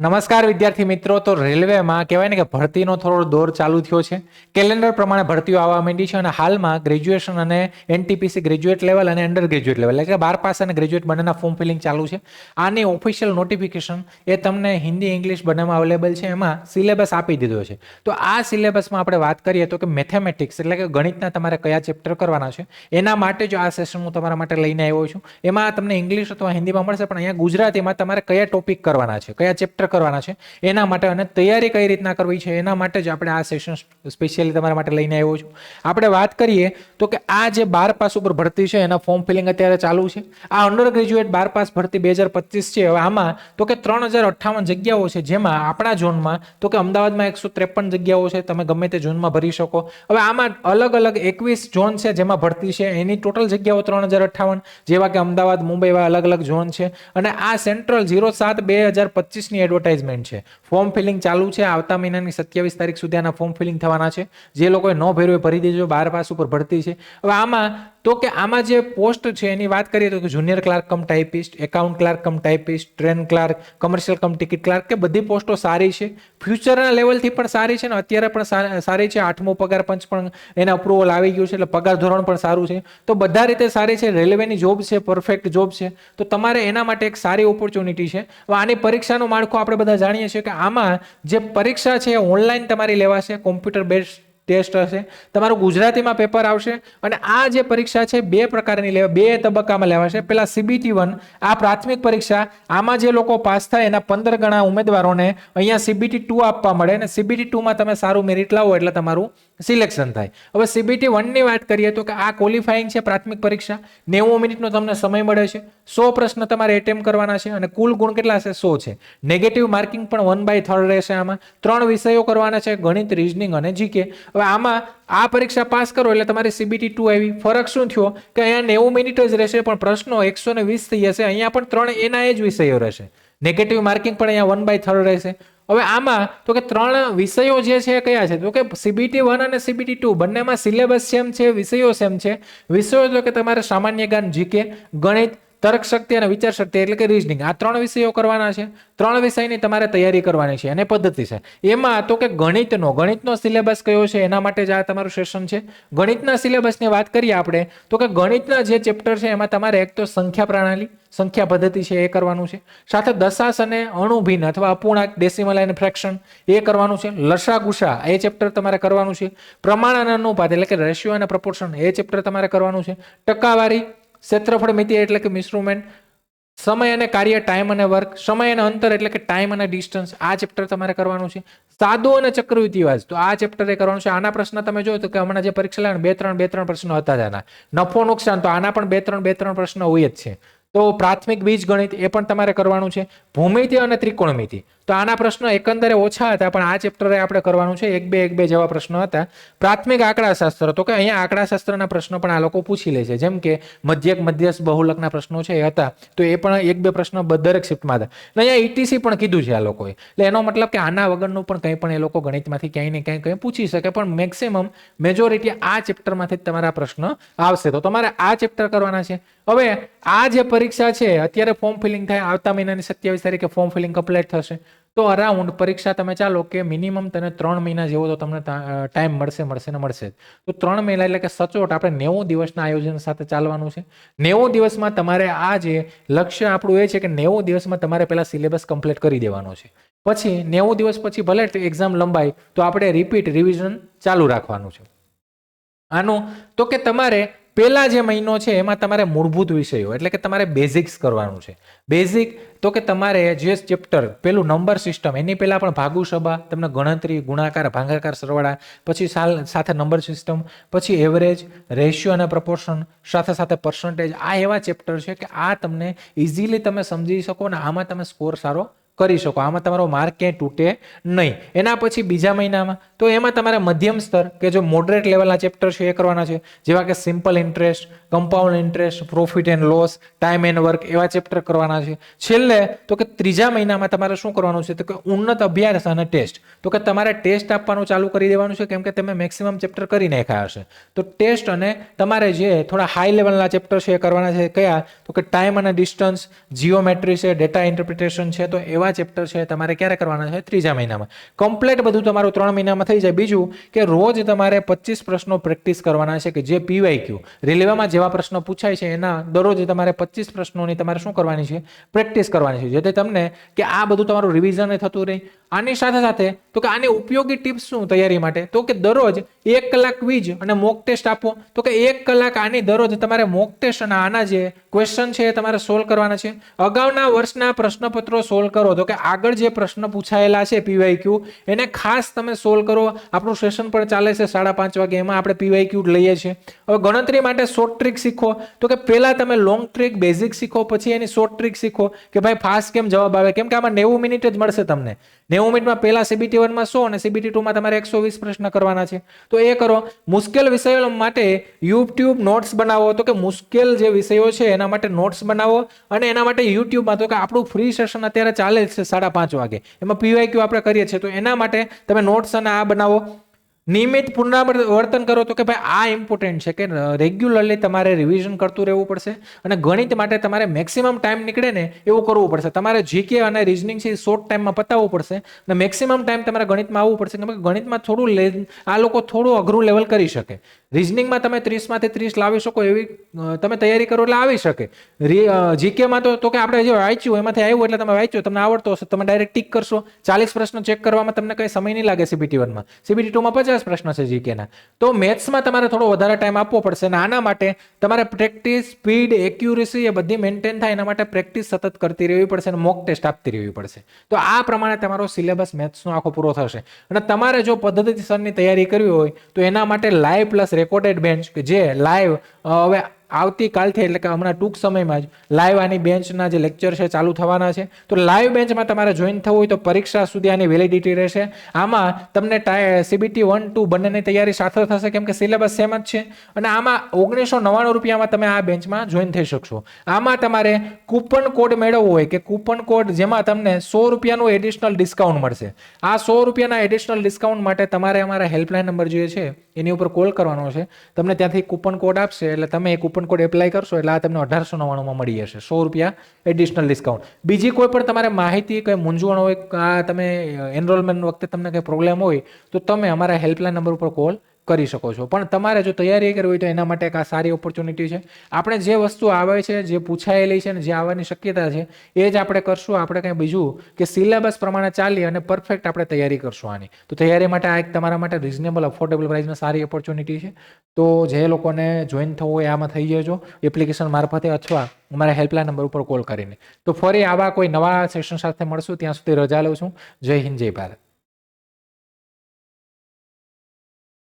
નમસ્કાર વિદ્યાર્થી મિત્રો. તો રેલવેમાં કહેવાય ને કે ભરતીનો થોડો દોર ચાલુ થયો છે. કેલેન્ડર પ્રમાણે ભરતીઓ આવવા માંડી છે અને હાલમાં ગ્રેજ્યુએશન અને એનટીપીસી ગ્રેજ્યુએટ લેવલ અને અંડર ગ્રેજ્યુએટ લેવલ એટલે કે 12 પાસ અને ગ્રેજ્યુએટ બંનેના ફોર્મ ફિલિંગ ચાલુ છે. આની ઓફિશિયલ નોટિફિકેશન એ તમને હિન્દી ઇંગ્લિશ બંનેમાં અવેલેબલ છે. એમાં સિલેબસ આપી દીધો છે. તો આ સિલેબસમાં આપણે વાત કરીએ તો કે મેથેમેટિક્સ એટલે કે ગણિતના તમારે કયા ચેપ્ટર કરવાના છે એના માટે જો આ સેશન હું તમારા માટે લઈને આવ્યો છું. એમાં તમને ઇંગ્લિશ અથવા હિન્દીમાં મળશે, પણ અહીંયા ગુજરાતીમાં તમારે કયા ટોપિક કરવાના છે, કયા ચેપ્ટર કરવાના છે એના માટે અને તૈયારી કઈ રીતના કરવી છે એના માટે જ આપણે આ સેશન સ્પેશિયલી તમારા માટે લઈને આવ્યો છું. આપણે વાત કરીએ તો કે આ જે 12 પાસ ઉપર ભરતી છે એના ફોર્મ ફિલિંગ અત્યારે ચાલુ છે. આ અંડર ગ્રેજ્યુએટ 12 પાસ ભરતી 2025 છે. હવે આમાં તો કે 3058 જગ્યાઓ છે, જેમાં આપણા ઝોનમાં તો કે અમદાવાદમાં 153 જગ્યાઓ છે. તમે ગમે તે ઝોનમાં ભરી શકો. હવે આમાં અલગ અલગ 21 ઝોન છે જેમાં ભરતી છે. એની ટોટલ જગ્યાઓ 3058, જેવા કે અમદાવાદ, મુંબઈ એવા અલગ અલગ ઝોન છે. અને આ સેન્ટ્રલ 07/2025 ની એડવર્ટાઇઝમેન્ટ છે. ફોર્મ ફિલિંગ ચાલુ છે. આવતા મહિનાની 27 તારીખ સુધી આના ફોર્મ ફિલિંગ થવાના છે. જે લોકોએ ન ભર્યું એ ભરી દેજો. 12 પાસ ઉપર ભરતી છે. હવે આમાં તો કે આમાં જે પોસ્ટ છે એની વાત કરીએ તો કે junior clerk cum typist, account clerk cum typist, train clerk, commercial cum ticket clerk, કે બધી પોસ્ટો સારી છે. ફ્યુચરના લેવલથી પણ સારી છે ને અત્યારે પણ સારી છે. 8મો પગાર પંચ પણ એના અપ્રુવલ આવી ગયું છે, એટલે પગાર ધોરણ પણ સારું છે. તો બધા રીતે સારી છે. રેલવેની જોબ છે, પરફેક્ટ જોબ છે. તો તમારે એના માટે એક સારી ઓપોર્ચ્યુનિટી છે. હવે આની પરીક્ષાનું માળખું આપણે બધા જાણીએ છીએ કે આમાં જે પરીક્ષા છે ઓનલાઈન તમારી લેવાશે, કોમ્પ્યુટર બેઝડ ટેસ્ટ હશે. તમારું ગુજરાતીમાં પેપર આવશે અને આ જે પરીક્ષા છે બે પ્રકારની બે તબક્કામાં લેવાશે. પેલા CBT1 આ પ્રાથમિક પરીક્ષા, આમાં જે લોકો પાસ થાય એના 15 ગણા ઉમેદવારોને અહીંયા CBT2 આપવા મળે અને CBT2 માં તમે સારું મેરિટ લાવો એટલે તમારું સિલેક્શન થાય. હવે CBT1 ની વાત કરીએ તો કે આ ક્વોલિફાઈંગ છે પ્રાથમિક પરીક્ષા. 90 મિનિટનો તમને સમય મળે છે. 100 પ્રશ્ન તમારે એટેમ્પ કરવાના છે અને કુલ ગુણ કેટલા છે? 100 છે. નેગેટિવ માર્કિંગ પણ 1/3 રહેશે. આમાં 3 વિષયો કરવાના છે: ગણિત, રીઝનિંગ અને જીકે. હવે આમાં આ પરીક્ષા પાસ કરો એટલે તમારી CBT2 આવી. ફરક શું થયો કે અહીંયા 90 મિનિટ જ રહેશે પણ પ્રશ્નો 120 થઈ જશે. અહીંયા પણ 3 એના જ વિષયો રહેશે. નેગેટિવ માર્કિંગ પણ અહીંયા 1/3 રહેશે. હવે આમાં તો કે 3 વિષયો જે છે કયા છે તો કે CBT1 અને CBT2 બંનેમાં સિલેબસ સેમ છે, વિષયો સેમ છે. વિષયો તો કે તમારે સામાન્ય જ્ઞાન, જીકે, ગણિત, તર્ક શક્તિ અને વિચાર શક્તિ એટલે કે રીઝનિંગ, આ 3 વિષયો કરવાના છે. 3 વિષયની તમારે તૈયારી કરવાની છે અને પદ્ધતિ છે. એમાં તો કે ગણિતનો સિલેબસ કયો છે એના માટે જ આ તમારું સેશન છે. ગણિતના સિલેબસની વાત કરીએ આપણે તો કે ગણિતના જે ચેપ્ટર છે એમાં તમારે એક તો સંખ્યા પ્રણાલી, સંખ્યા પદ્ધતિ છે એ કરવાનું છે. સાથે દશાંશ અને અણુભિન્ન અથવા અપૂર્ણાંક, ડેસિમલ અને ફ્રેક્શન એ કરવાનું છે. લસા ગુસા એ ચેપ્ટર તમારે કરવાનું છે. પ્રમાણ અને અનુપાત એટલે કે રેશિયો અને પ્રપોર્શન એ ચેપ્ટર તમારે કરવાનું છે. ટકાવારી, ક્ષેત્રફળ મિતિ એટલે કે મેઝરમેન્ટ, સમય અને કાર્ય, ટાઈમ અને વર્ક, સમય અને અંતર એટલે કે ટાઈમ અને ડિસ્ટન્સ, આ ચેપ્ટર તમારે કરવાનું છે. સાદો અને ચક્રવૃદ્ધિ વ્યાજ તો આ ચેપ્ટર એ કરવાનું છે. આના પ્રશ્ન તમે જોયો તો કે હમણાં જે પરીક્ષા લાવે 2-3 પ્રશ્નો હતા જ આના. નફો નુકસાન તો આના પણ 2-3 પ્રશ્નો હોય જ છે. તો પ્રાથમિક બીજ ગણિત એ પણ તમારે કરવાનું છે. ભૂમિતિ અને ત્રિકોણમિતિ તો આના પ્રશ્નો એકંદરે ઓછા હતા પણ આ ચેપ્ટરે આપણે કરવાનું છે. 1-2 જેવા પ્રશ્નો હતા. પ્રાથમિક આંકડાશાસ્ત્ર તો કે અહીંયા આંકડાશાસ્ત્રના પ્રશ્નો પણ આ લોકો પૂછી લે છે. જેમ કે મધ્યક, મધ્યસ્થ, બહુલકના પ્રશ્નો છે એ હતા તો એ પણ 1-2 પ્રશ્નો દરેક શિફ્ટમાં હતા. અને અહીંયા ETC પણ કીધું છે આ લોકોએ. એટલે એનો મતલબ કે આના વગરનું પણ કંઈ પણ એ લોકો ગણિતમાંથી ક્યાંય ને ક્યાંય કંઈ પૂછી શકે, પણ મેક્સિમમ મેજોરિટી આ ચેપ્ટરમાંથી જ તમારા પ્રશ્ન આવશે. તો તમારે આ ચેપ્ટર કરવાના છે. હવે આ જે પરીક્ષા છે અત્યારે ફોર્મ ફિલિંગ થાય, આવતા મહિનાની 27 તારીખે ફોર્મ ફિલિંગ કમ્પ્લીટ થશે. તો અરાઉન્ડ પરીક્ષા તમે ચાલો કે મિનિમમ તને 3 મહિના જેવો તો તમને ટાઈમ મળશે. તો 3 મહિના એટલે કે સચોટ આપણે 90 દિવસના આયોજન સાથે ચાલવાનું છે. 90 દિવસમાં તમારે આ જે લક્ષ્ય આપણું એ છે કે 90 દિવસમાં તમારે પહેલા સિલેબસ કમ્પ્લીટ કરી દેવાનો છે. પછી 90 દિવસ પછી ભલે એક્ઝામ લંબાઈ તો આપણે રિવિઝન ચાલુ રાખવાનું છે. આનું તો કે તમારે પહેલા જે મહિનો છે એમાં તમારે મૂળભૂત વિષયો એટલે કે તમારે બેઝિક્સ કરવાનું છે. બેઝિક તો કે તમારે જે ચેપ્ટર પેલું નંબર સિસ્ટમ એની પહેલા પણ ભાગુસભા, તમને ગણતરી, ગુણાકાર, ભાગાકાર, સરવાળા, પછી સાથે નંબર સિસ્ટમ, પછી એવરેજ, રેશિયો અને પ્રપોર્શન, સાથે પર્સન્ટેજ, આ એવા ચેપ્ટર છે કે આ તમને ઇઝીલી તમે સમજી શકો અને આમાં તમે સ્કોર સારો કરી શકો. આમાં તમારો માર્ક ક્યાંય તૂટે નહીં. એના પછી બીજા મહિનામાં તો એમાં તમારે મધ્યમ સ્તર કે જો મોડરેટ લેવલના ચેપ્ટર છે એ કરવાના છે. જેવા કે simple interest, compound interest, profit and loss, time and work એવા ચેપ્ટર કરવાના છે. છેલ્લે તો કે ત્રીજા મહિનામાં તમારે શું કરવાનું છે તો કે ઉન્નત અભ્યાસ અને ટેસ્ટ. તો કે તમારે ટેસ્ટ આપવાનું ચાલુ કરી દેવાનું છે કેમ કે તમે મેક્સિમમ ચેપ્ટર કરી નાખ્યા હશે. તો ટેસ્ટ અને તમારે જે થોડા હાઈ લેવલના ચેપ્ટર છે એ કરવાના છે. કયા તો કે ટાઈમ અને ડિસ્ટન્સ, જીઓમેટ્રી છે, ડેટા ઇન્ટરપ્રિટેશન છે. તો એવા નવા ચેપ્ટર છે તમારે ક્યારે કરવાના છે? 3જા મહિનામાં. કમ્પ્લીટ બધું તમારું 3 મહિનામાં થઈ જાય. બીજું કે રોજ તમારે 25 પ્રશ્નો પ્રેક્ટિસ કરવાના છે કે જે PYQ રેલવેમાં જેવા પ્રશ્નો પૂછાય છે એના દરરોજ તમારે 25 પ્રશ્નોની તમારે શું કરવાની છે? પ્રેક્ટિસ કરવાની છે, જેથી તમને કે આ બધું તમારું રિવિઝન થતું રહે. આની સાથે સાથે તો કે આની ઉપયોગી ટિપ્સ શું તૈયારી માટે? તો કે દરરોજ 1 કલાક ક્વિઝ અને મોક ટેસ્ટ આપો. તો કે 1 કલાક આની દરરોજ તમારે મોક ટેસ્ટ અને આના જે ક્વેશ્ચન છે એ તમારે સોલ્વ કરવાના છે. અગાઉના વર્ષના પ્રશ્નપત્રો સોલ્વ કરો. તો કે આગળ જે પ્રશ્ન પૂછાયેલા છે PYQ એને ખાસ તમે સોલ્વ કરો. આપણું સેશન પણ ચાલે છે 5:30 વાગે, એમાં આપણે PYQ લઈએ છીએ. હવે ગણતરી માટે શોર્ટ ટ્રીક શીખો. તો કે પહેલા તમે લોંગ ટ્રીક બેઝિક શીખો, પછી એની શોર્ટ ટ્રીક શીખો કે ભાઈ ફાસ્ટ કેમ જવાબ આવે. કેમ કે આમાં 90 મિનિટ જ મળશે તમને. 90 મિનિટમાં પહેલા CBT 1 માં 100 અને CBT 2 માં તમારે 120 પ્રશ્ન કરવાના છે. તો એ કરો. મુશ્કેલ વિષયો માટે YouTube નોટ્સ બનાવો. તો કે મુશ્કેલ જે વિષયો છે એના માટે નોટ્સ બનાવો અને એના માટે YouTubeમાં તો કે આપણું ફ્રી સેશન અત્યારે ચાલે છે 5:30 વાગે, એમાં PYQ આપણે કરીએ છીએ. તો એના માટે તમે નોટ્સ અને આ બનાવો. નિયમિત પુનરાવર્તન કરો. તો કે ભાઈ આ ઇમ્પોર્ટન્ટ છે કે રેગ્યુલરલી તમારે રિવિઝન કરતું રહેવું પડશે અને ગણિત માટે તમારે મેક્સિમમ ટાઈમ નીકળે ને એવું કરવું પડશે. તમારે GK અને રીઝનિંગ છે એ શોર્ટ ટાઈમમાં પતાવવું પડશે અને મેક્સિમમ ટાઈમ તમારે ગણિતમાં આવવું પડશે. કેમ કે ગણિતમાં થોડું આ લોકો થોડું અઘરું લેવલ કરી શકે. રીઝનિંગમાં તમે 30 માંથી 30 લાવી શકો એવી તમે તૈયારી કરો એટલે આવી શકે. GKમાં તો કે આપણે જે વાંચ્યું એમાંથી આવ્યું એટલે તમે વાંચ્યું, તમને આવડતો હશે, તમે ડાયરેક્ટ ટીક કરશો. 40 પ્રશ્નો ચેક કરવામાં તમને કઈ સમય નહીં લાગે. CBT 1 માં, CBT 2 માં 50 પ્રશ્ન છે GK ના. તો મેથ્સમાં તમારે થોડો વધારે ટાઈમ આપવો પડશે અને આના માટે તમારે પ્રેક્ટિસ, સ્પીડ, એક્યુરેસી એ બધી મેન્ટેન થાય એના માટે પ્રેક્ટિસ સતત કરતી રહેવી પડશે અને મોક ટેસ્ટ આપતી રહેવી પડશે. તો આ પ્રમાણે તમારો સિલેબસ મેથ્સનો આખો પૂરો થશે. અને તમારે જો પદ્ધતિસરની તૈયારી કરવી હોય તો એના માટે લાઈવ પ્લસ રેકોર્ડેડ બેન્ચ કે જે લાઈવ હવે આવતીકાલથી એટલે કે હમણાં ટૂંક સમયમાં જ લાઈવ આની બેન્ચના જે લેક્ચર છે ચાલુ થવાના છે. તો લાઈવ બેન્ચમાં તમારે જોઈન થવું હોય તો પરીક્ષા સુધી આની વેલિડિટી રહેશે. આમાં તમને CBT 1, 2 બંનેની તૈયારી સાથે થશે કેમ કે સિલેબસ સેમ જ છે. અને આમાં 1999 રૂપિયામાં તમે આ બેન્ચમાં જોઈન થઈ શકશો. આમાં તમારે કૂપન કોડ મેળવવો હોય કે કૂપન કોડ જેમાં તમને 100 રૂપિયાનું એડિશનલ ડિસ્કાઉન્ટ મળશે. આ 100 રૂપિયાના એડિશનલ ડિસ્કાઉન્ટ માટે તમારે અમારા હેલ્પલાઇન નંબર જે છે એની ઉપર કોલ કરવાનો છે. તમને ત્યાંથી કૂપન કોડ આપશે એટલે તમે એ કૂપન કોડ એપ્લાય કરશો એટલે આ તમને 1899 મળી જશે. 100 રૂપિયા એડિશનલ ડિસ્કાઉન્ટ. બીજી કોઈ પણ તમારે માહિતી કોઈ મૂંઝવણ હોય, આ તમે એનરોલમેન્ટ વખતે તમને કંઈ પ્રોબ્લેમ હોય તો તમે અમારા હેલ્પલાઇન નંબર ઉપર કોલ કરી શકો છો. પણ તમારે જો તૈયારી કરવી હોય તો એના માટે એક આ સારી ઓપોર્ચ્યુનિટી છે. આપણે જે વસ્તુ આવે છે, જે પૂછાયેલી છે ને જે આવવાની શક્યતા છે એ જ આપણે કરશું. આપણે કંઈ બીજું કે સિલેબસ પ્રમાણે ચાલી અને પરફેક્ટ આપણે તૈયારી કરશું આની. તો તૈયારી માટે આ એક તમારા માટે રિઝનેબલ અફોર્ડેબલ પ્રાઇસમાં સારી ઓપોર્ચ્યુનિટી છે. તો જે લોકોને જોઈન થવું હોય આમાં થઈ જજો એપ્લિકેશન મારફતે અથવા અમારા હેલ્પલાઇન નંબર ઉપર કોલ કરીને. તો ફરી આવા કોઈ નવા સેશન સાથે મળશું. ત્યાં સુધી રજા લઉં છું. જય હિન્દ, જય ભારત.